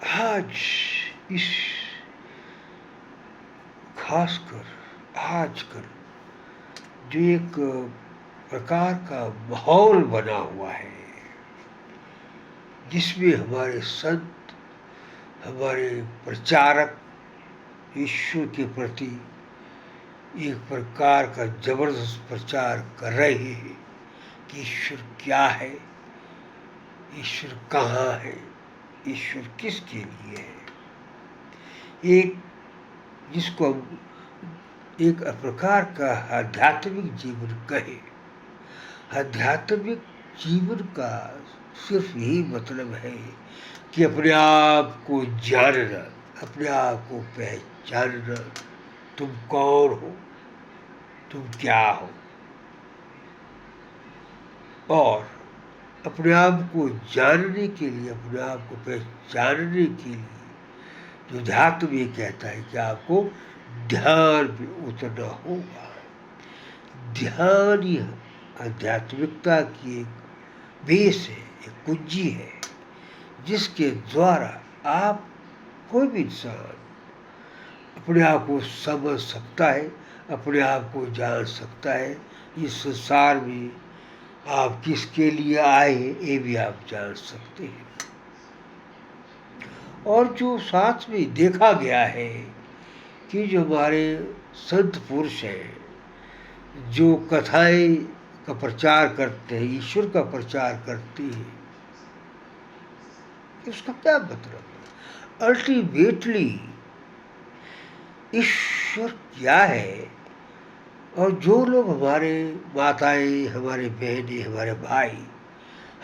आज इस खासकर आजकल जो एक प्रकार का माहौल बना हुआ है, जिसमें हमारे संत, हमारे प्रचारक ईश्वर के प्रति एक प्रकार का जबरदस्त प्रचार कर रहे हैं कि ईश्वर क्या है, ईश्वर कहाँ है, ईश्वर किसके लिए है। एक जिसको हम एक प्रकार का आध्यात्मिक जीवन कहे। आध्यात्मिक जीवन का सिर्फ यही मतलब है कि अपने आप को जानना, अपने आप को पहचानना, तुम कौन हो, तुम क्या हो, और अपने आप को जानने के लिए, अपने आप को पहचानने के लिए जो अध्यात्म ये कहता है कि आपको ध्यान में उतरना होगा। ध्यान ही आध्यात्मिकता की एक बेस है, एक कुंजी है, जिसके द्वारा आप, कोई भी इंसान अपने आप को समझ सकता है, अपने आप को जान सकता है। इस संसार में आप किसके लिए आए ये भी आप जान सकते हैं। और जो साथ में देखा गया है कि जो हमारे संत पुरुष हैं, जो कथाएं का प्रचार करते हैं, ईश्वर का प्रचार करते हैं, उसका क्या मतलब है? अल्टीमेटली ईश्वर क्या है? और जो लोग हमारे माताएं, हमारे बहनें, हमारे भाई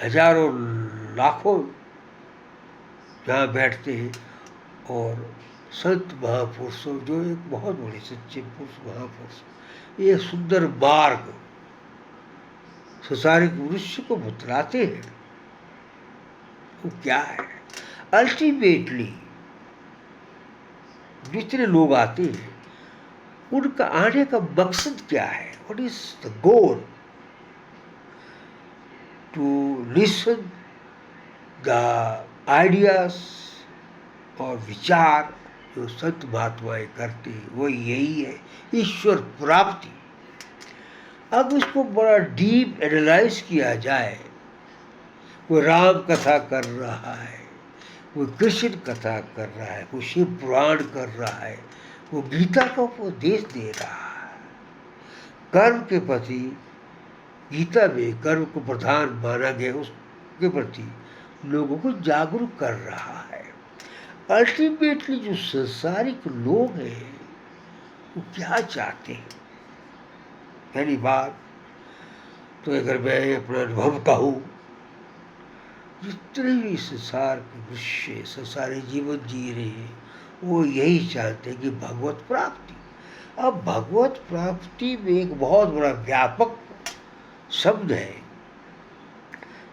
हजारों लाखों जहाँ बैठते हैं, और संत महापुरुषों जो एक बहुत बड़े सच्चे पुरुष महापुरुष ये सुंदर मार्ग संसारिक मनुष्य को बतलाते हैं, वो क्या है? अल्टीमेटली जितने लोग आते हैं उनका आने का मकसद क्या है? What is the goal? To listen the ideas और विचार जो संत महात्माएं करते हैं वो यही है, ईश्वर प्राप्ति। अब इसको बड़ा डीप एनालाइज किया जाए, वो राम कथा कर रहा है, वो कृष्ण कथा कर रहा है, वो शिव पुराण कर रहा है, वो गीता का उपदेश दे रहा है। कर्म के प्रति गीता में कर्म को प्रधान माना गया, उसके प्रति लोगों को जागरूक कर रहा है। अल्टीमेटली जो संसारिक लोग हैं वो क्या चाहते हैं? पहली बात तो अगर मैं अपना अनुभव कहूँ, जितने भी संसार के मनुष्य संसारी जीवन जी रहे हैं वो यही चाहते हैं कि भगवत प्राप्ति। अब भगवत प्राप्ति में एक बहुत बड़ा व्यापक शब्द है,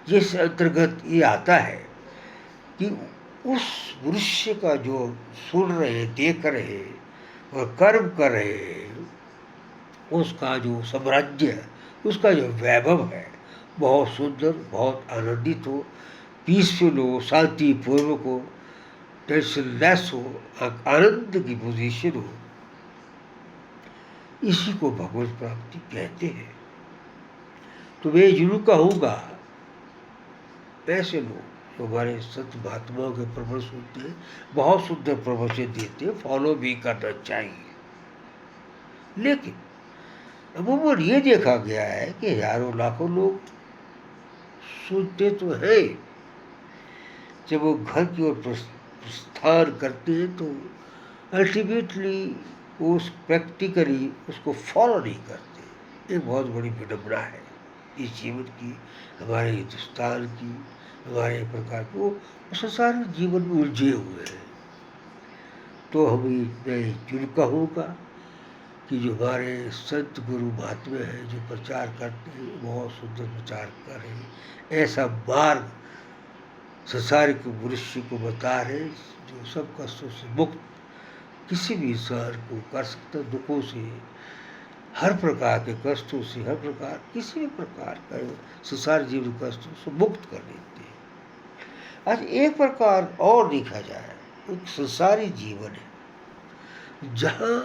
जिस अंतर्गत ये आता है कि उस मनुष्य का जो सुन रहे, देख रहे और कर्म कर रहे हैं, उसका जो साम्राज्य है, उसका जो वैभव है, बहुत सुंदर, बहुत आनंदित हो, पीसफुल हो, शांतिपूर्वक हो, टेंशनलेस हो, आनंद की पोजीशन हो। इसी को भगवत प्राप्ति कहते हैं। तो मैं जरूर कहूँगा ऐसे लोग जो हमारे संत महात्माओं के प्रवचन सुनते हैं, बहुत सुंदर प्रवचन देते हैं, फॉलो भी करना चाहिए। लेकिन अमूमन ये देखा गया है कि हजारों लाखों लोग सुनते तो है, जब वो घर की ओर प्रस्थान करते हैं तो अल्टीमेटली उस प्रैक्टिकली उसको फॉलो नहीं करते। एक बहुत बड़ी विडंबना है इस जीवन की, हमारे हिंदुस्तान की, हमारे प्रकार को संसार जीवन में उलझे हुए हैं। तो हम इतना ही चुन कहूँगा कि जो हमारे संत गुरु महात्मा हैं जो प्रचार करते हैं, बहुत सुंदर प्रचार कर रहे हैं। ऐसा मार्ग संसारिक मनुष्य को बता रहे जो सब कष्टों से मुक्त किसी भी इंसान को कर सकता, दुखों से, हर प्रकार के कष्टों से, हर प्रकार किसी भी प्रकार का संसार जीवन कष्टों से मुक्त कर देते हैं। आज एक प्रकार और देखा जाए एक संसारी जीवन है जहाँ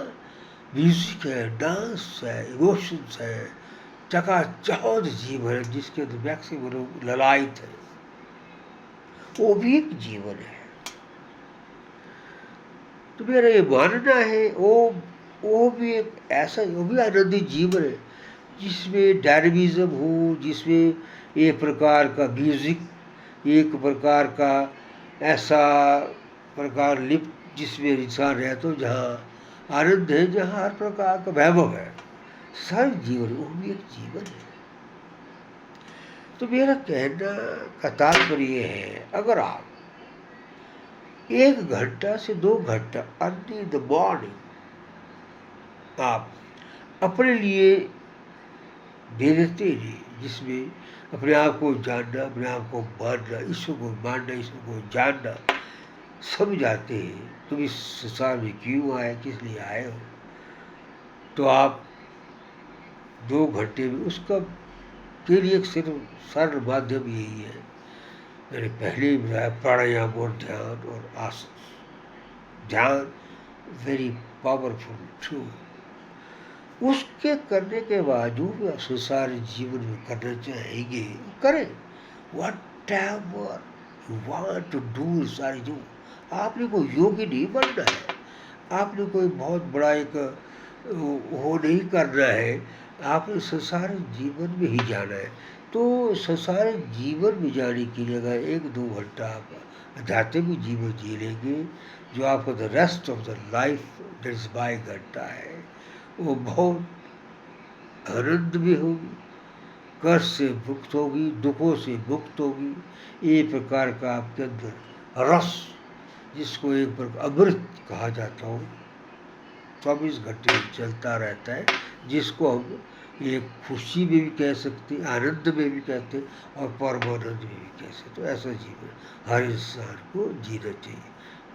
म्यूजिक है, डांस है, इमोशंस है, चकाचौंध जीवन है जिसके अंदर मैक्सिमम लोग ललायत है, वो भी एक जीवन है। तो मेरा ये मानना है वो भी एक ऐसा, वो भी आनंदी जीवन है जिसमें डायनेमिज्म हो, जिसमें एक प्रकार का म्यूजिक, एक प्रकार का ऐसा प्रकार लिप्त जिसमें इंसान रहता हो, जहाँ आनंद है, जहाँ हर प्रकार का वैभव है, सारे जीवन, वो भी एक जीवन है। तो मेरा कहना का तात्पर्य है, अगर आप 1 घंटा से 2 घंटा अर्ली द मॉर्निंग आप अपने लिए दे देते हैं, जिसमें अपने आप को जानना, अपने आप को मानना, ईश्वर को मानना, ईश्वर को जानना समझ जाते हैं, तुम इस संसार में क्यों आए, किस लिए आए हो, तो आप 2 घंटे में उसका के लिए सिर्फ सरल माध्यम यही है, मैंने पहले ही बताया, प्राणायाम और ध्यान और आसन। ध्यान वेरी पावरफुल टू, उसके करने के बाद जो भी आप संसार जीवन में करना चाहेंगे करें, whatever you want to do सारी जो। आपने कोई योगी नहीं बनना है, आपने कोई बहुत बड़ा एक वो नहीं करना है, आपने संसार जीवन में ही जाना है। तो संसार जीवन में जाने के लिए अगर 1-2 घंटा आप आध्यात्मिक जीवन जी लेंगे, जो आपका the rest of the life that is by घंटा है, वो बहुत आनंद भी होगी, कष्ट से मुक्त होगी, दुखों से मुक्त होगी, एक प्रकार का आपके अंदर रस, जिसको एक प्रकार अमृत कहा जाता हो, 24 घंटे चलता रहता है, जिसको हम एक खुशी में भी कह सकते, आनंद में भी कहते और परमानंद में भी कह सकते। तो ऐसा जीवन हर इंसान को जीना चाहिए।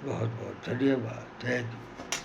बहुत बहुत धन्यवाद। Thank you.